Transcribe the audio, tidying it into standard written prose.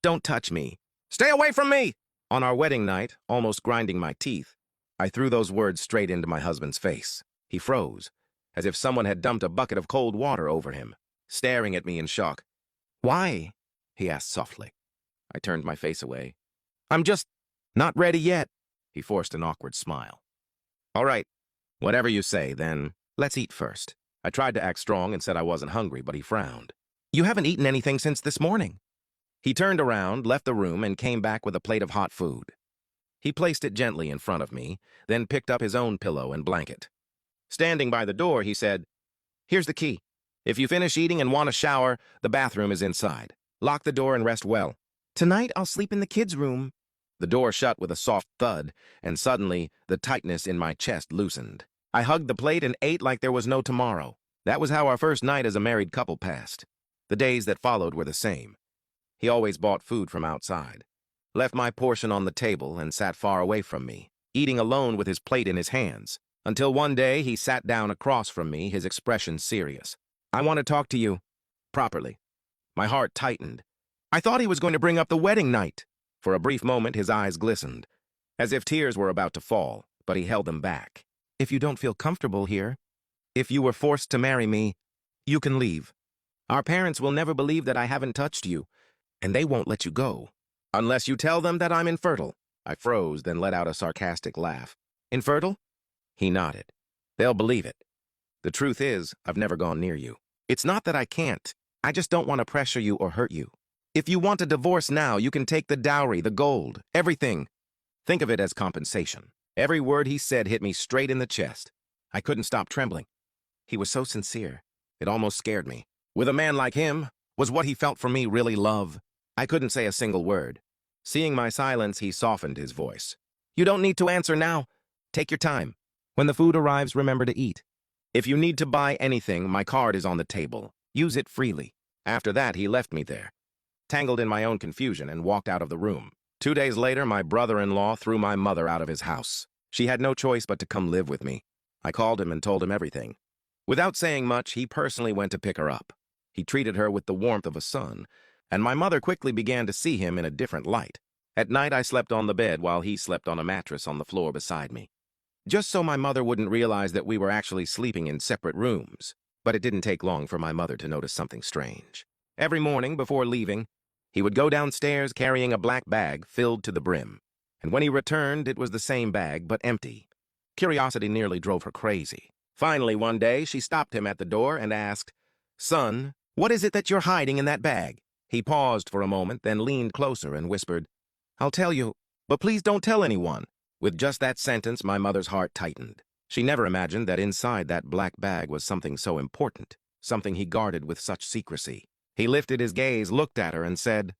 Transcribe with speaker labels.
Speaker 1: Don't touch me. Stay away from me! On our wedding night, almost grinding my teeth, I threw those words straight into my husband's face. He froze, as if someone had dumped a bucket of cold water over him, staring at me in shock. Why? He asked softly. I turned my face away. I'm just not ready yet. He forced an awkward smile. All right, whatever you say, then let's eat first. I tried to act strong and said I wasn't hungry, but he frowned. You haven't eaten anything since this morning. He turned around, left the room, and came back with a plate of hot food. He placed it gently in front of me, then picked up his own pillow and blanket. Standing by the door, he said, Here's the key. If you finish eating and want a shower, the bathroom is inside. Lock the door and rest well. Tonight, I'll sleep in the kids' room. The door shut with a soft thud, and suddenly, the tightness in my chest loosened. I hugged the plate and ate like there was no tomorrow. That was how our first night as a married couple passed. The days that followed were the same. He always bought food from outside, left my portion on the table, and sat far away from me, eating alone with his plate in his hands, until one day he sat down across from me, his expression serious. I want to talk to you. Properly. My heart tightened. I thought he was going to bring up the wedding night. For a brief moment, his eyes glistened, as if tears were about to fall, but he held them back. If you don't feel comfortable here, if you were forced to marry me, you can leave. Our parents will never believe that I haven't touched you, and they won't let you go. Unless you tell them that I'm infertile. I froze, then let out a sarcastic laugh. Infertile? He nodded. They'll believe it. The truth is, I've never gone near you. It's not that I can't. I just don't want to pressure you or hurt you. If you want a divorce now, you can take the dowry, the gold, everything. Think of it as compensation. Every word he said hit me straight in the chest. I couldn't stop trembling. He was so sincere. It almost scared me. With a man like him, was what he felt for me really love? I couldn't say a single word. Seeing my silence, he softened his voice. You don't need to answer now. Take your time. When the food arrives, remember to eat. If you need to buy anything, my card is on the table. Use it freely. After that, he left me there, tangled in my own confusion, and walked out of the room. 2 days later, my brother-in-law threw my mother out of his house. She had no choice but to come live with me. I called him and told him everything. Without saying much, he personally went to pick her up. He treated her with the warmth of a son, and my mother quickly began to see him in a different light. At night, I slept on the bed while he slept on a mattress on the floor beside me, just so my mother wouldn't realize that we were actually sleeping in separate rooms. But it didn't take long for my mother to notice something strange. Every morning, before leaving, he would go downstairs carrying a black bag filled to the brim, and when he returned, it was the same bag, but empty. Curiosity nearly drove her crazy. Finally, one day, she stopped him at the door and asked, Son, what is it that you're hiding in that bag? He paused for a moment, then leaned closer and whispered, I'll tell you, but please don't tell anyone. With just that sentence, my mother's heart tightened. She never imagined that inside that black bag was something so important, something he guarded with such secrecy. He lifted his gaze, looked at her, and said,